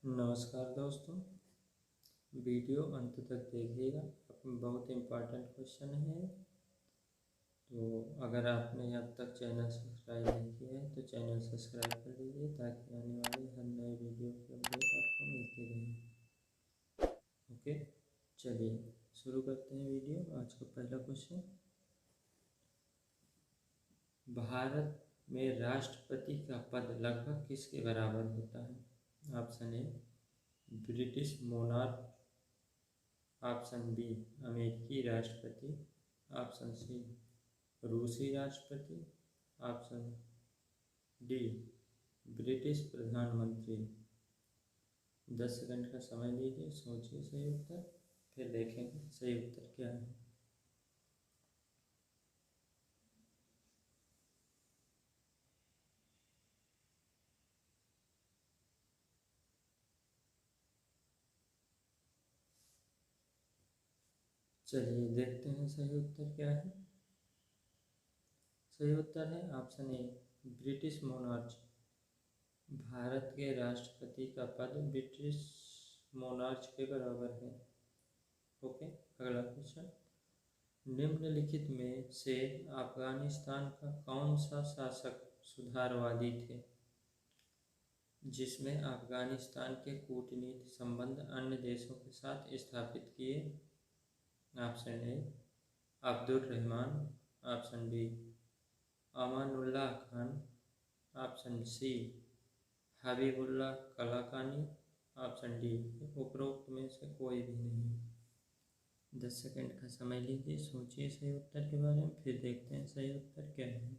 नमस्कार दोस्तों, वीडियो अंत तक देखिएगा। बहुत इम्पोर्टेंट क्वेश्चन है। तो अगर आपने अब तक चैनल सब्सक्राइब नहीं किया है तो चैनल सब्सक्राइब कर लीजिए ताकि आने वाले हर नए वीडियो की अपडेट आपको मिलती रहे। ओके, चलिए शुरू करते हैं वीडियो। आज का पहला क्वेश्चन, भारत में राष्ट्रपति का पद लगभग किसके बराबर होता है? Option A British monarch, option B अमेरिकी राष्ट्रपति, ऑप्शन सी रूसी राष्ट्रपति, ऑप्शन डी ब्रिटिश प्रधानमंत्री। 10 सेकंड का समय लीजिए, सोचिए सही उत्तर, फिर देखेंगे सही उत्तर क्या है। चलिए देखते हैं सही उत्तर क्या है। सही उत्तर है option A British monarch. Bharat के राष्ट्रपति का पद ब्रिटिश मोनार्च के बराबर है। ओके, अगला क्वेश्चन, निम्नलिखित में से अफगानिस्तान का कौन सा शासक सुधारवादी थे जिसमें अफगानिस्तान के कूटनीतिक संबंध अन्य देशों के साथ स्थापित किए? Option A Abdul Rahman, option B Amanullah Khan, option C Habibullah Kalakani, option D उपरोक्त में से कोई भी नहीं। 10 सेकंड का समय लीजिए, सोचिए सही उत्तर के बारे में, फिर देखते हैं सही उत्तर क्या है।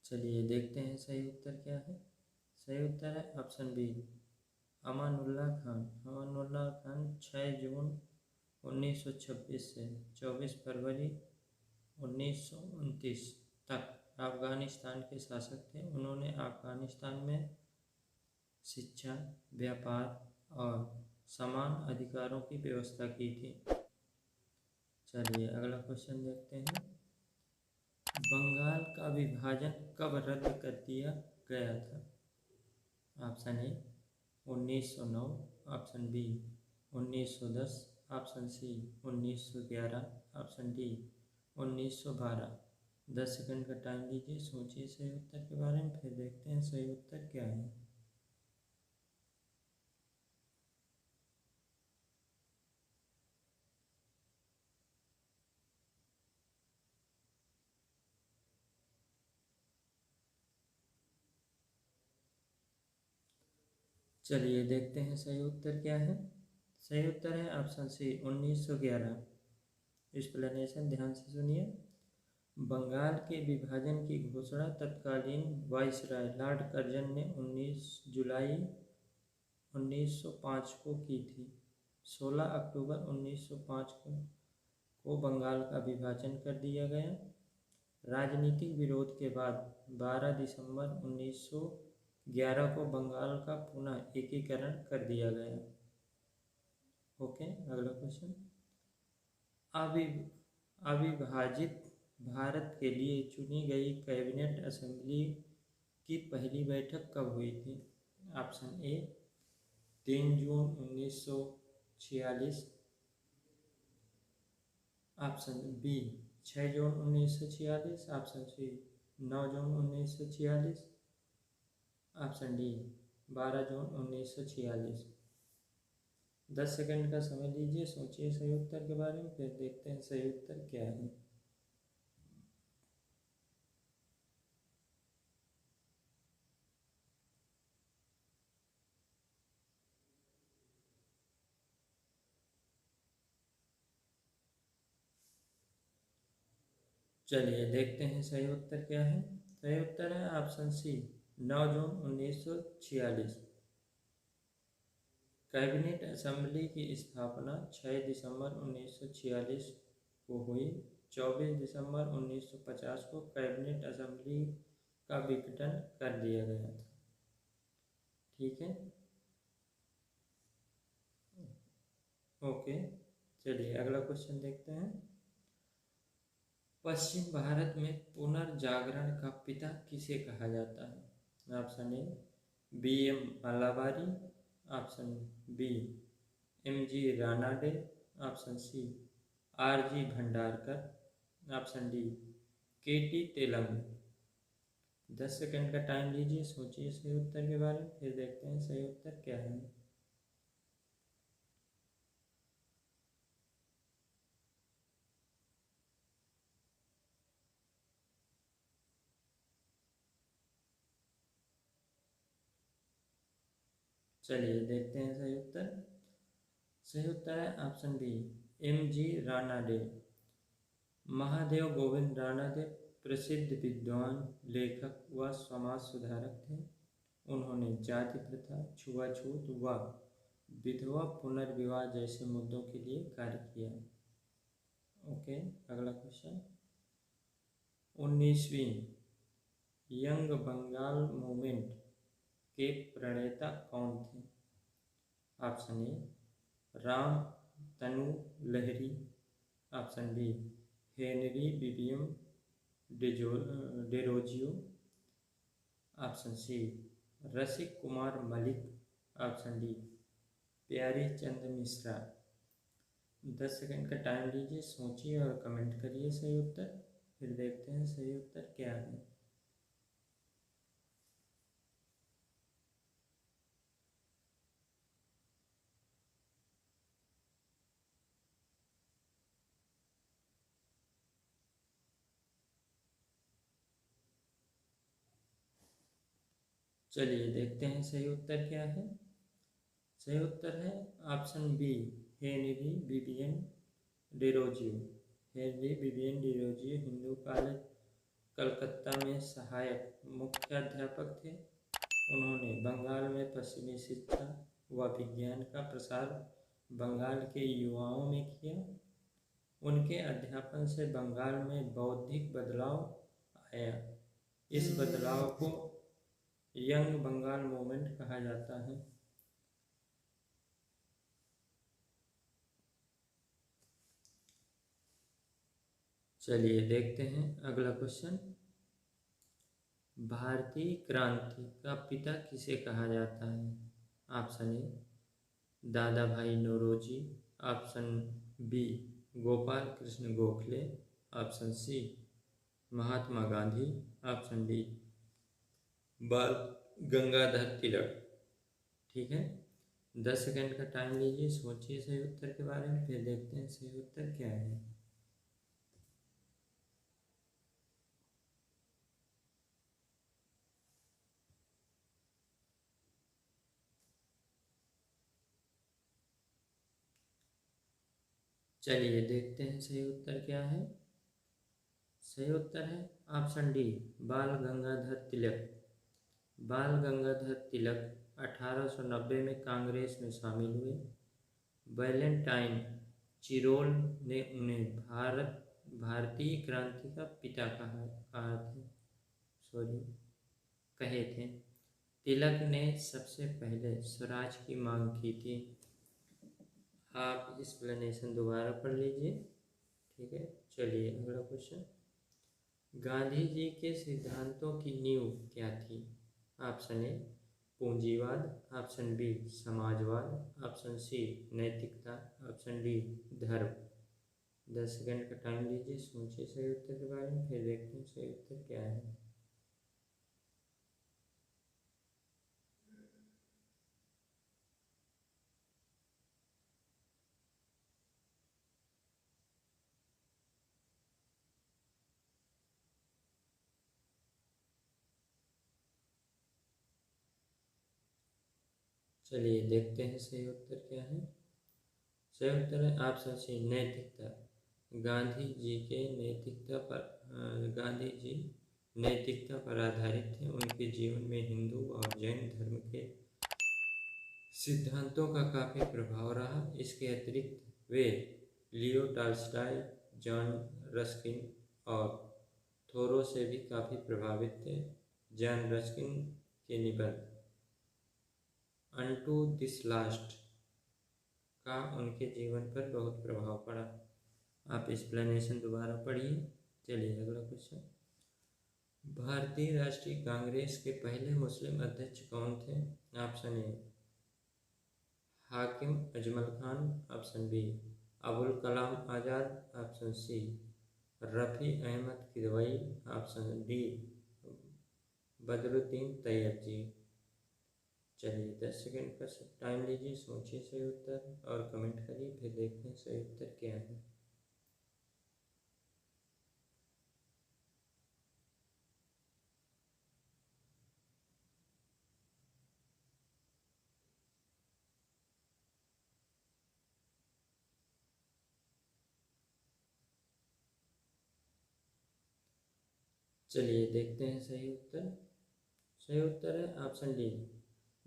चलिए देखते हैं सही उत्तर क्या है। सही उत्तर है ऑप्शन बी अमानुल्लाह खान। अमानुल्लाह खान 6 जून 1926 से 24 फरवरी 1929 तक अफगानिस्तान के शासक थे। उन्होंने अफगानिस्तान में शिक्षा, व्यापार और समान अधिकारों की व्यवस्था की थी। चलिए अगला क्वेश्चन देखते हैं, बंगाल का विभाजन कब रद्द कर दिया गया था? Option A 1909, option B 1910, option C 1911, option D 1912। 10 second का टाइम लीजिए, सोचिए सही उत्तर के बारे में, फिर देखते हैं सही उत्तर क्या है। चलिए देखते हैं सही उत्तर क्या है। सही उत्तर है ऑप्शन सी 1911। एक्सप्लेनेशन ध्यान से सुनिए। बंगाल के विभाजन की घोषणा तत्कालीन वाइसराय लॉर्ड कर्जन ने 19 जुलाई 1905 को की थी। 16 अक्टूबर 1905 को बंगाल का विभाजन कर दिया गया। राजनीतिक विरोध के बाद 12 दिसंबर 1911 को बंगाल का पुनः एकीकरण कर दिया गया। ओके, अगला क्वेश्चन, अविभाजित भारत के लिए चुनी गई कैबिनेट असेंबली की पहली बैठक कब हुई थी? Option A 3 June 1946, option B 6 June 1946, option C 9 June 1946, option D 12 June 1946। 10 second का समय लीजिए, सोचिए सही उत्तर के बारे में, फिर देखते हैं सही उत्तर क्या है। चलिए देखते हैं सही उत्तर क्या है। सही उत्तर है option C 9 June 1946। Cabinet assembly की स्थापना 6 दिसंबर 1946 को हुई। 24 दिसंबर 1950 को कैबिनेट असेंबली का विघटन कर दिया गया था। ठीक है, ओके, चलिए अगला क्वेश्चन देखते हैं। पश्चिम भारत में पुनर्जागरण का पिता किसे कहा जाता है? Option A B.M. Malabari, option B M.G. Ranade, option C R.G. Bhandarkar, option D K.T. Telang. 10 second का टाइम लीजिए, सोचिए सही उत्तर के बारे में, फिर देखते हैं सही उत्तर क्या है। चलिए देखते हैं सही उत्तर। सही उत्तर है option B M.G. Ranade. Mahadev Govind Ranade प्रसिद्ध विद्वान, लेखक व समाज सुधारक थे। उन्होंने जाति प्रथा, छुआछूत व विधवा पुनर्विवाह जैसे मुद्दों के लिए कार्य किया। ओके, अगला क्वेश्चन। 19वीं यंग बंगाल मूवमेंट के प्रणेता कौन थे? Option A Ram Tanu Lahiri, option B Henry Vivian Derozio, option C Rasik Kumar Mallik, option D Pyare Chand Mishra. 10 second का टाइम लीजिए, सोचिए और कमेंट करिए सही उत्तर, फिर देखते हैं सही उत्तर क्या है। चलिए देखते हैं सही उत्तर क्या है। सही उत्तर है option B Henry Vivian Derozio. Henry Vivian Derozio Hindu college Calcutta में सहायक मुख्याध्यापक थे। उन्होंने बंगाल में पश्चिमी शिक्षा व विज्ञान का प्रसार बंगाल के युवाओं में किया। उनके अध्यापन से बंगाल में बौद्धिक बदलाव आया। इस बदलाव को यंग बंगाल मूवमेंट कहा जाता है। चलिए देखते हैं अगला क्वेश्चन। भारतीय क्रांति का पिता किसे कहा जाता है? Option A Dada Bhai Naoroji, option B Gopal Krishna Gokhale, option C Mahatma Gandhi, option D Bal Gangadhar तिलक। ठीक है, 10 सेकंड का टाइम लीजिए, सोचिए सही उत्तर के बारे में, फिर देखते हैं सही उत्तर क्या है। चलिए देखते हैं सही उत्तर क्या है। सही उत्तर है ऑप्शन डी बाल गंगाधर तिलक। बाल गंगाधर तिलक 1890 में कांग्रेस में शामिल हुए। वैलेंटाइन चिरोल ने उन्हें भारतीय क्रांति का पिता कहे थे। तिलक ने सबसे पहले स्वराज की मांग की थी। आप एक्सप्लेनेशन दोबारा पढ़ लीजिए। ठीक है, चलिए अगला क्वेश्चन। गांधी जी के सिद्धांतों की नींव क्या थी? ऑप्शन ए पूंजीवाद, ऑप्शन बी समाजवाद, ऑप्शन सी नैतिकता, ऑप्शन डी धर्म। 10 सेकंड का टाइम लीजिए, सोचिए सही उत्तर के बारे में, फिर देखते हैं सही उत्तर क्या है। चलिए देखते हैं सही उत्तर क्या है। सही उत्तर है ऑप्शन सी नैतिकता। गांधी जी के गांधी जी नैतिकता पर आधारित थे। उनके जीवन में हिंदू और जैन धर्म के सिद्धांतों का काफ़ी प्रभाव रहा। इसके अतिरिक्त वे लियो टॉल्स्टॉय, जॉन रस्किन और थोरो से भी काफ़ी प्रभावित थे। जॉन रस्किन के निबंध अनटू दिस लास्ट का उनके जीवन पर बहुत प्रभाव पड़ा। आप एक्सप्लेनेशन दोबारा पढ़िए। चलिए अगला क्वेश्चन। भारतीय राष्ट्रीय कांग्रेस के पहले मुस्लिम अध्यक्ष कौन थे? Option A Hakim Ajmal Khan, option B Abul Kalam Azad, option C Rafi Ahmed Kidwai, option D Badruddin Tyabji. चलिए 10 सेकंड का टाइम लीजिए, सोचिए सही उत्तर और कमेंट करिए, फिर देखते हैं सही उत्तर क्या है। चलिए देखते हैं सही उत्तर। सही उत्तर है ऑप्शन डी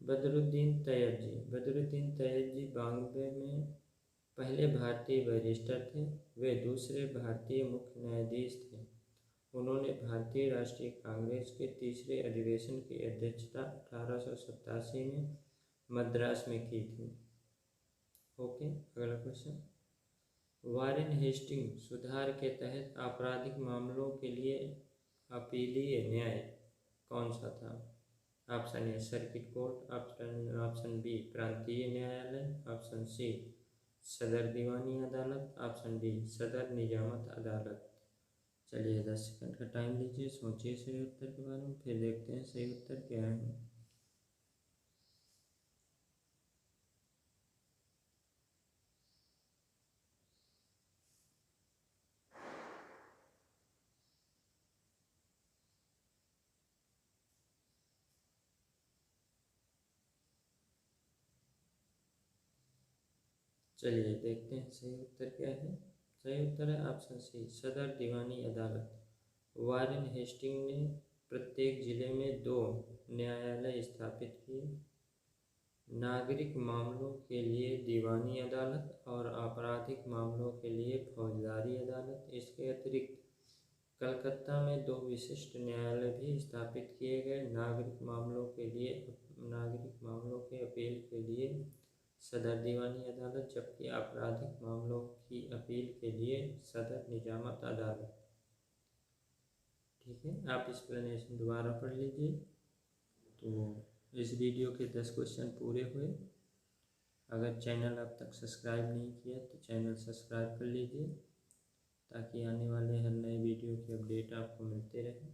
बदरुद्दीन तैयबजी। बदरुद्दीन तैयबजी बॉम्बे में पहले भारतीय बैरिस्टर थे। वे दूसरे भारतीय मुख्य न्यायाधीश थे। उन्होंने भारतीय राष्ट्रीय कांग्रेस के तीसरे अधिवेशन की अध्यक्षता 1887 में मद्रास में की थी। ओके, अगला क्वेश्चन। वारेन हेस्टिंग सुधार के तहत आपराधिक मामलों के लिए अपीलीय न्याय कौन सा था? Option A circuit court, option B प्रांतीय न्यायालय, ऑप्शन सी सदर दीवानी अदालत, ऑप्शन डी सदर निजामत अदालत। चलिए 10 सेकंड का टाइम लीजिए, सोचिए सही उत्तर के बारे में, फिर देखते हैं सही उत्तर क्या है। चलिए देखते हैं सही उत्तर क्या है। सही उत्तर है ऑप्शन सी सदर दीवानी अदालत। वारेन हेस्टिंग ने प्रत्येक जिले में 2 न्यायालय स्थापित किए, नागरिक मामलों के लिए दीवानी अदालत और आपराधिक मामलों के लिए फौजदारी अदालत। इसके अतिरिक्त कलकत्ता में 2 विशिष्ट न्यायालय भी स्थापित किए गए, नागरिक मामलों के अपील के लिए सदर दीवानी अदालत, जबकि आपराधिक मामलों की अपील के लिए सदर निजामत अदालत। ठीक है, आप एक्सप्लेनेशन दोबारा पढ़ लीजिए। तो इस वीडियो के 10 क्वेश्चन पूरे हुए। अगर चैनल अब तक सब्सक्राइब नहीं किया तो चैनल सब्सक्राइब कर लीजिए, ताकि आने वाले हर नए वीडियो की अपडेट आपको मिलते रहे।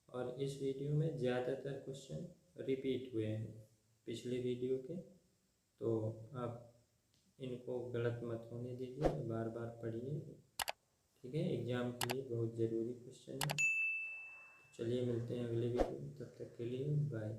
और इस वीडियो में ज़्यादातर क्वेश्चन रिपीट हुए हैं पिछले वीडियो के, तो आप इनको गलत मत होने दीजिए, बार बार पढ़िए। ठीक है, एग्ज़ाम के लिए बहुत ज़रूरी क्वेश्चन है। चलिए मिलते हैं अगले वीडियो में, तब तक के लिए बाय।